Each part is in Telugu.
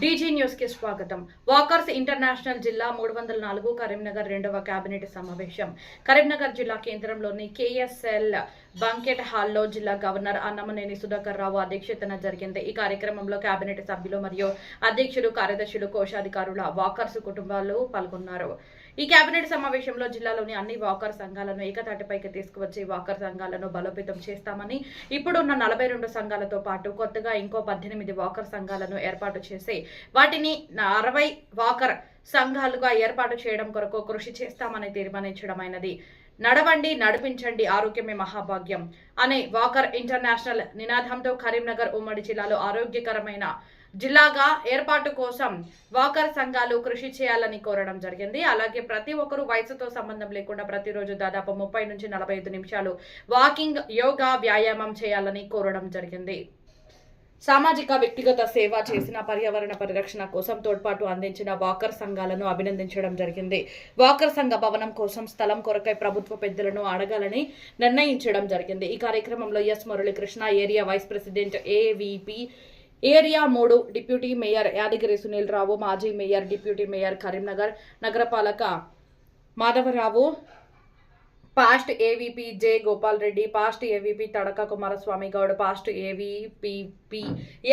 డీజీ న్యూస్ కి స్వాగతం. వాకర్స్ ఇంటర్నేషనల్ జిల్లా 304 కరీంనగర్ రెండవ కేబినెట్ సమావేశం కరీంనగర్ జిల్లా కేంద్రంలోని కేఎస్ఎల్ బంకెట్ హాల్లో జిల్లా గవర్నర్ అన్నమనేని సుధాకర్ రావు అధ్యక్షతన జరిగింది. ఈ కార్యక్రమంలో కేబినెట్ సభ్యులు మరియు అధ్యక్షులు, కార్యదర్శులు, కోశాధికారుల వాకర్స్ కుటుంబాలు పాల్గొన్నారు. ఈ కేబినెట్ సమావేశంలో జిల్లాలోని అన్ని వాకర్ సంఘాలను ఏకతాటిపైకి తీసుకువచ్చి వాకర్ సంఘాలను బలోపేతం చేస్తామని, ఇప్పుడున్న 42 సంఘాలతో పాటు కొత్తగా ఇంకో 18 వాకర్ సంఘాలను ఏర్పాటు చేసి వాటిని 60 వాకర్ సంఘాలుగా ఏర్పాటు చేయడం కొరకు కృషి చేస్తామని తీర్మానించడమైనది. నడవండి, నడిపించండి, ఆరోగ్యమే మహాభాగ్యం అనే వాకర్ ఇంటర్నేషనల్ నినాదంతో కరీంనగర్ ఉమ్మడి జిల్లాలో ఆరోగ్యకరమైన జిల్లాగా ఏర్పాటు కోసం వాకర్ సంఘాలు కృషి చేయాలని కోరడం జరిగింది. అలాగే ప్రతి ఒక్కరూ వయసుతో సంబంధం లేకుండా ప్రతిరోజు దాదాపు 30 నుంచి 45 నిమిషాలు వాకింగ్, యోగా, వ్యాయామం చేయాలని కోరడం జరిగింది. సామాజిక, వ్యక్తిగత సేవ చేసిన, పర్యావరణ పరిరక్షణ కోసం తోడ్పాటు అందించిన వాకర్ సంఘాలను అభినందించడం జరిగింది. వాకర్ సంఘ భవనం కోసం స్థలం కొరకై ప్రభుత్వ పెద్దలను అడగాలని నిర్ణయించడం జరిగింది. ఈ కార్యక్రమంలో S Muralikrishna, area vice president AVP, area 3 deputy mayor Yadagiri Sunil Rao, మాజీ మేయర్, డిప్యూటీ మేయర్ కరీంనగర్ నగరపాలక Madhavarao, past AVP J Gopal Reddy, past AVP Thadaka Kumaraswamy Goud, past AVP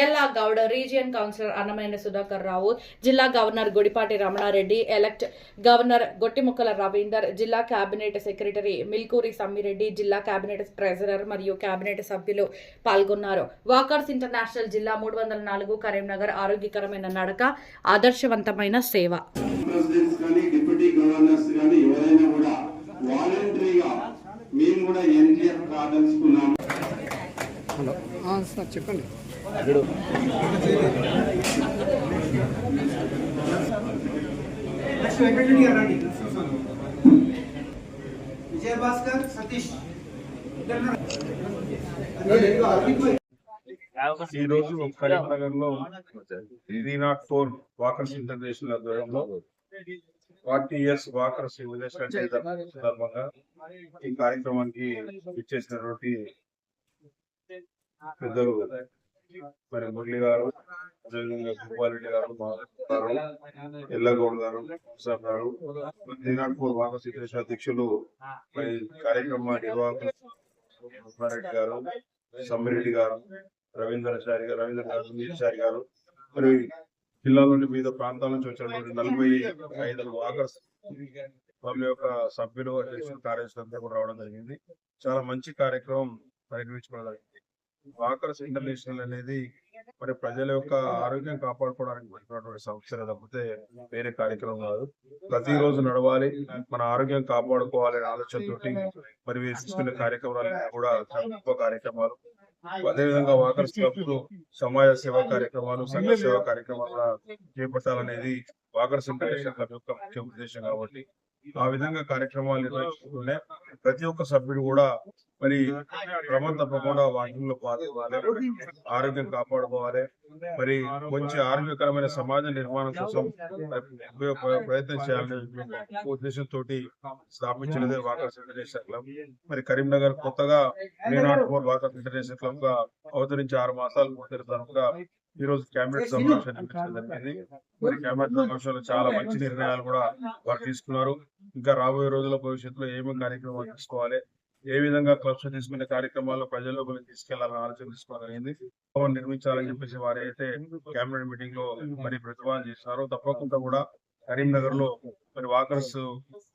Ella Goud, region councillor Annamaneni Sudhakar Rao, జిల్లా governor Gudipati Ramana Reddy, elect governor Gottimukkala Ravinder, జిల్లా కేబినెట్ సెక్రటరీ మిల్కూరి సమ్మిరెడ్డి, జిల్లా కేబినెట్ ట్రెజరర్ మరియు కేబినెట్ సభ్యులు పాల్గొన్నారు. వాకర్స్ ఇంటర్నేషనల్ జిల్లా 304 కరీంనగర్ ఆరోగ్యకరమైన నడక, ఆదర్శవంతమైన సేవ. వాలంటరీగా మేము కూడా ఎన్జిఎఫ్ కాదలుచుకున్నాం. హలో సార్ చెప్పండి. విజయభాస్కర్, సతీష్. ఈ రోజు కరీంనగర్ లో 304 వాకర్స్ ఇంటర్నేషనల్ ఆధ్వర్యంలో 40 years వాకర్స్ ఇంటర్నేషనల్ డే సందర్భంగా ఈ కార్యక్రమానికి ఇచ్చేసినటువంటి పెద్దలు మరి మురళి గారు, గోపాలరెడ్డి గారు, ఎల్లగౌడ్ గారు, గారు, 304 వాకర్స్ ఇంటర్నేషనల్ అధ్యక్షులు, మరి కార్యక్రమ నిర్వాహకులు రెడ్డి గారు, సమ్మిరెడ్డి గారు, రవీంద్ర గారు, గారు, మరి జిల్లాలోని వివిధ ప్రాంతాల నుంచి వచ్చినటువంటి 45 వాకర్స్ వాళ్ళ యొక్క సభ్యులు, అధ్యక్షులు, కార్యదర్శులంతా కూడా రావడం జరిగింది. చాలా మంచి కార్యక్రమం పరిగణించుకోవడం జరిగింది. వాకర్స్ ఇంటర్నేషనల్ అనేది మరి ప్రజల యొక్క ఆరోగ్యం కాపాడుకోవడానికి పెట్టినటువంటి సంస్థ తప్పితే వేరే కార్యక్రమం కాదు. ప్రతిరోజు నడవాలి, మన ఆరోగ్యం కాపాడుకోవాలి అనే ఆలోచనతోటి మరి వీరు తీసుకునే కార్యక్రమాలు కూడా చాలా గొప్ప కార్యక్రమాలు. అదేవిధంగా వాకర్స్ క్లబ్లు సమాజ సేవా కార్యక్రమాలు, సంఘ సేవా కార్యక్రమాలు చేపట్టాలనేది వాకర్స్ ఇంటర్నేషనల్ క్లబ్ యొక్క ముఖ్య ఉద్దేశం. కాబట్టి ఆ విధంగా కార్యక్రమాలు నిర్వహించుకుంటూనే ప్రతి ఒక్క సభ్యుడు కూడా మరి క్రమం తప్పకుండా వాకింగ్ లో పాల్గొనాలి, ఆరోగ్యం కాపాడుకోవాలి, మరి మంచి ఆరోగ్యకరమైన సమాజ నిర్మాణం కోసం ప్రయత్నం చేయాలనే ఉద్దేశంతో స్థాపించినదే వాకర్స్ ఇంటర్నేషనల్ క్లబ్. మరి కరీంనగర్ కొత్తగా 304 వాకర్స్ ఇంటర్నేషనల్ క్లబ్ గా అవతరించి 6 మాసాలు పూర్తిగా ఈ రోజు కేబినెట్ సమావేశం జరిగింది. మరి కేబినెట్ సమావేశంలో చాలా మంచి నిర్ణయాలు కూడా వారు తీసుకున్నారు. ఇంకా రాబోయే రోజుల భవిష్యత్తులో ఏమేమి కార్యక్రమాలు తీసుకోవాలి, ఏ విధంగా క్లబ్స్ తీసుకునే కార్యక్రమాల్లో ప్రజల్లోకి తీసుకెళ్లాలని ఆలోచన తీసుకోగలిగింది. భవన్ నిర్మించాలని చెప్పేసి వారైతే కేబినెట్ మీటింగ్ లో మరి ప్రతిపాదన చేస్తున్నారో తప్పకుండా కూడా కరీంనగర్ లో మరి వాకర్స్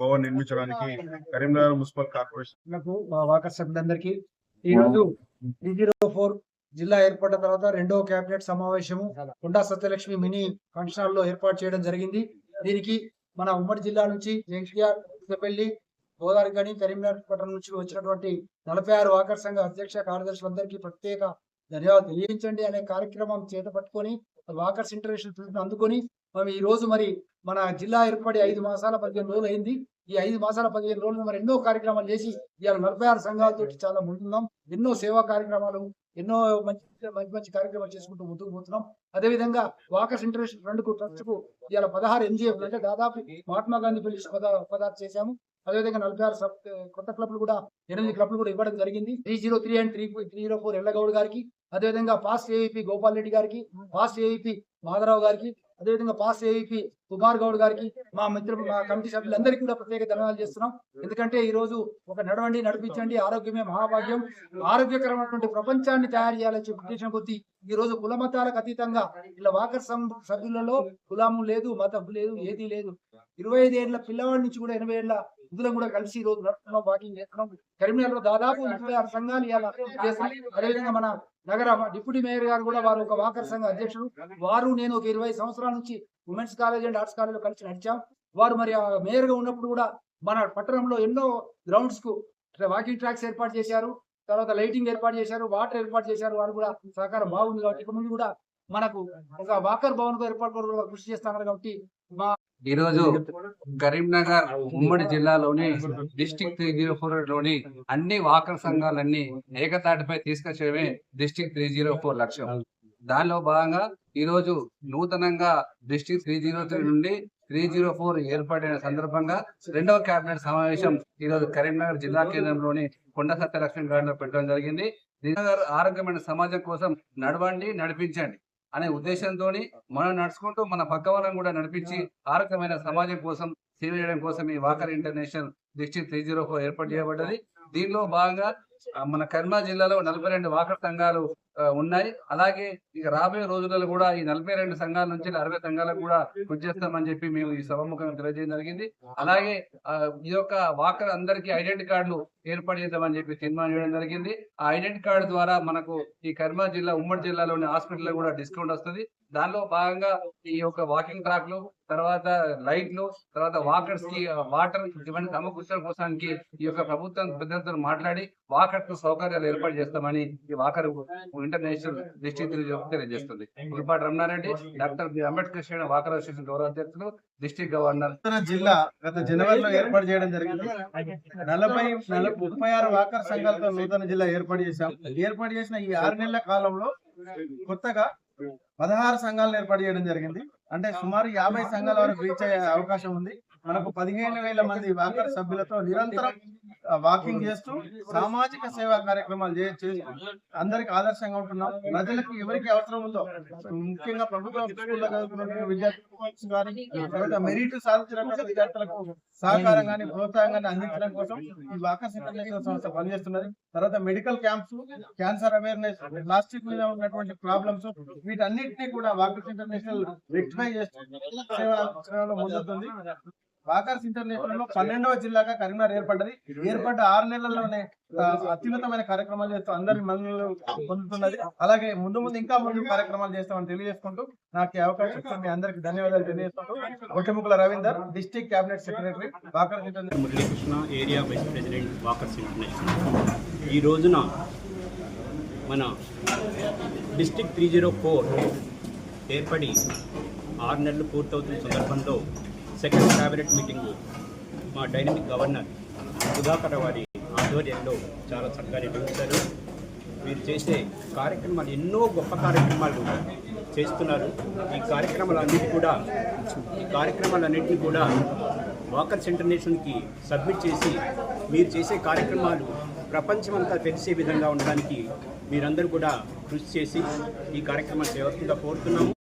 భవన్ నిర్మించడానికి కరీంనగర్ మున్సిపల్ కార్పొరేషన్ వాకర్స్ సభ్యులందరికీ ఈ రోజు 304 జిల్లా ఏర్పడిన తర్వాత రెండవ కేబినెట్ సమావేశము కొండా సత్యలక్ష్మి మినీ ఫంక్షన్ హాల్ లో ఏర్పాటు చేయడం జరిగింది. దీనికి మన ఉమ్మడి జిల్లా నుంచి ఎన్టీఆర్, పెళ్లి, గోదావరి, కరీంనగర్ పట్టణం నుంచి వచ్చినటువంటి 46 వాకర్ సంఘ అధ్యక్ష, కార్యదర్శులందరికీ ప్రత్యేక ధన్యవాదాలు తెలియజేయండి అనే కార్యక్రమం చేత పట్టుకొని వాకర్స్ ఇంటర్నేషనల్ పిలుపుని అందుకొని మనం ఈ రోజు మరి మన జిల్లా ఏర్పడి 5 మాసాల 15 రోజులు అయింది. ఈ 5 మాసాల 15 రోజులు మరి ఎన్నో కార్యక్రమాలు చేసి ఇవాళ 46 సంఘాలతో చాలా ముందున్నాం. ఎన్నో సేవా కార్యక్రమాలు, ఎన్నో మంచి కార్యక్రమాలు చేసుకుంటూ ముందుకు పోతున్నాం. అదేవిధంగా వాకర్స్ ఇంటర్నేషనల్ ట్రస్ట్ కు ఇవాళ 16 NGF అంటే దాదాపు మహాత్మా గాంధీ పిలిచి 16 చేశాము. అదేవిధంగా 46 కొత్త క్లబ్లు కూడా 8 క్లబ్లు కూడా ఇవ్వడం జరిగింది. 303 అండ్ 304 ఎల్లగౌడ్ గారికి, అదేవిధంగా పాస్ట్ ఏవీపీ గోపాల్ రెడ్డి గారికి, పాస్ట్ ఏవీపీ మాధవరావు గారికి, అదేవిధంగా పాస్ట్ ఏవీపీ కుమార్ గౌడ్ గారికి, మా మిత్రులు మా కమిటీ సభ్యులందరికీ కూడా ప్రత్యేక ధన్యవాదాలు చేస్తున్నాం. ఎందుకంటే ఈ రోజు ఒక నడవండి నడిపించండి ఆరోగ్యమే మహాభాగ్యం, ఆరోగ్యకరమైనటువంటి ప్రపంచాన్ని తయారు చేయాలని చెప్పి ఉద్దేశం కొద్దీ ఈ రోజు కుల మతాలకు అతీతంగా ఇలా వాకర్ సభ్యులలో కులము లేదు, మతం లేదు, ఏది లేదు. 25 ఏళ్ల పిల్లవాడి నుంచి కూడా 80 ఏళ్ల వృద్ధులను కూడా కలిసి ఈ రోజు నడుస్తున్నాం, వాకింగ్ చేస్తున్నాం. కరీంనగర్లో దాదాపు 36 సంఘాలు ఇలా చేస్తున్నాం. అదేవిధంగా మన నగర డిప్యూటీ మేయర్ గారు కూడా వారు ఒక వాకర్ సంఘ అధ్యక్షుడు. వారు నేను ఒక 20 సంవత్సరాల నుంచి women's college and arts college లో కలిసి నడిచాం. వారు మరి మేయర్ గా ఉన్నప్పుడు కూడా మన పట్టణంలో ఎన్నో గ్రౌండ్స్ కు వాకింగ్ ట్రాక్స్ ఏర్పాటు చేశారు, తర్వాత లైటింగ్ ఏర్పాటు చేశారు, వాటర్ ఏర్పాటు చేశారు. వారు కూడా సహకారం బాగుంది కాబట్టి ఇక ముందు కూడా మనకు ఒక వాకర్ భవన్ ఏర్పాటు కృషి చేస్తున్నారు. కాబట్టి ఈ రోజు కరీంనగర్ ఉమ్మడి జిల్లాలోని డిస్ట్రిక్ట్ 304 లోని అన్ని వాకర్ సంఘాలన్నీ ఏకతాటిపై తీసుకొచ్చేవే డిస్ట్రిక్ట్ 304 లక్ష్యం. దానిలో భాగంగా ఈ రోజు నూతనంగా డిస్ట్రిక్ట్ 303 నుండి 304 ఏర్పడిన సందర్భంగా 2వ కేబినెట్ సమావేశం ఈ రోజు కరీంనగర్ జిల్లా కేంద్రంలోని కొండ సత్యలక్ష్మి గార్డెన్ లో పెట్టడం జరిగింది. కరీంనగర్ ఆరోగ్యమైన సమాజం కోసం నడవండి నడిపించండి అనే ఉద్దేశంతో మనం నడుచుకుంటూ మన పక్క వాళ్ళని కూడా నడిపించి ఆరోగ్యమైన సమాజం కోసం సేవ చేయడం కోసం ఈ వాకర్ ఇంటర్నేషనల్ డిస్ట్రిక్ట్ 304 ఏర్పాటు చేయబడ్డది. దీనిలో భాగంగా మన కరీంనగర్ జిల్లాలో 42 వాకర్ సంఘాలు ఉన్నాయి. అలాగే ఇక రాబోయే రోజులలో కూడా ఈ 42 సంఘాల నుంచి 60 సంఘాలకు కూడా కృషి చేస్తామని చెప్పి మేము ఈ సభాముఖంగా తెలియజేయడం జరిగింది. అలాగే ఈ యొక్క వాకర్ అందరికీ ఐడెంటిటీ కార్డులు ఏర్పాటు చేద్దామని చెప్పి తీర్మానం చేయడం జరిగింది. ఆ ఐడెంటిటీ కార్డు ద్వారా మనకు ఈ కరీంనగర్ జిల్లా ఉమ్మడి జిల్లాలోని హాస్పిటల్ కూడా డిస్కౌంట్ వస్తుంది. దానిలో భాగంగా ఈ యొక్క వాకింగ్ ట్రాక్లు, తర్వాత లైట్లు, తర్వాత వాకర్స్ కి వాటర్ ఇవన్నీ సమకూర్చడం కోసానికి ఈ యొక్క ప్రభుత్వం పెద్దలతో మాట్లాడి వాకర్ కు సౌకర్యాలు ఏర్పాటు చేస్తామని ఈ వాకర్ ఇంటర్నేషనల్ డిస్ట్రిక్ట్ తెలియజేస్తుంది. Gurupati Ramana Reddy, doctor B Ambedkar walker association గౌరవ అధ్యక్షులు, డిస్ట్రిక్ట్ గవర్నర్. జిల్లా గత జనవరిలో ఏర్పాటు చేయడం జరిగింది. 36 వాకర్ సంఘాలతో నూతన జిల్లా ఏర్పాటు చేశాం. ఏర్పాటు చేసిన ఈ 6 నెలల కాలంలో కొత్తగా 16 సంఘాలను ఏర్పాటు చేయడం జరిగింది. అంటే సుమారు 50 సంఘాల వరకు రీచ్ అయ్యే అవకాశం ఉంది. మనకు 15,000 మంది వాకర్ సభ్యులతో నిరంతరం వాకింగ్ చేస్తూ సామాజిక సేవా కార్యక్రమాలు చేస్తూ అందరికి ఆదర్శంగా ఉంటున్నాం. ప్రజలకు ఎవరికి అవసరం ఉందో, ముఖ్యంగా ప్రభుత్వ స్కూల్లో చదువుతున్న విద్యార్థులకు కానీ, తర్వాత మెరిట్ సాధించినటువంటి విద్యార్థులకు సహకారం కానీ ప్రోత్సాహం కానీ అందించడం కోసం ఈ వాకర్స్ ఇంటర్నేషనల్ సంస్థ పనిచేస్తున్నది. తర్వాత medical camps, cancer awareness, plastic మీద ఉన్నటువంటి ప్రాబ్లమ్స్, వీటన్నిటినీ కూడా వాకర్స్ ఇంటర్నేషనల్ రెక్టిఫై చేస్తూ సేవలో ముందుతుంది. వాకర్స్ ఇంటర్నేషనల్ లో 12వ జిల్లాగా కరీంనగర్ ఏర్పడ్డది. ఏర్పడ్డ 6 నెలల్లోనే అత్యున్నతమైన కార్యక్రమాలు చేస్తూ అందరి మన్ననలు పొందుతున్నది. అలాగే ముందు ఇంకా ముందు కార్యక్రమాలు చేస్తామని తెలియజేసుకుంటూ నాకు ఈ అవకాశం ఇచ్చిన మీ అందరికి ధన్యవాదాలు తెలియజేసుకుంటూ Ottamukula Ravinder, district cabinet secretary, walkers international. Muralikrishna, area vice president, walkers international. ఈ రోజున మన డిస్ట్రిక్ట్ 304 ఏర్పడి 6 నెలలు పూర్తవుతున్న సందర్భంలో సెకండ్ క్యాబినెట్ మీటింగ్ మా డైనమిక్ గవర్నర్ సుధాకర్ వారి ఆధ్వర్యంలో చాలా చక్కగా నిర్వహించారు. మీరు చేసే కార్యక్రమాలు ఎన్నో గొప్ప కార్యక్రమాలు చేస్తున్నారు. ఈ కార్యక్రమాలన్నింటినీ కూడా వాకర్స్ ఇంటర్నేషనల్కి సబ్మిట్ చేసి మీరు చేసే కార్యక్రమాలు ప్రపంచమంతా తెలిసే విధంగా ఉండడానికి మీరందరూ కూడా కృషి చేసి ఈ కార్యక్రమాన్ని చేయవలసిందిగా కోరుతున్నాము.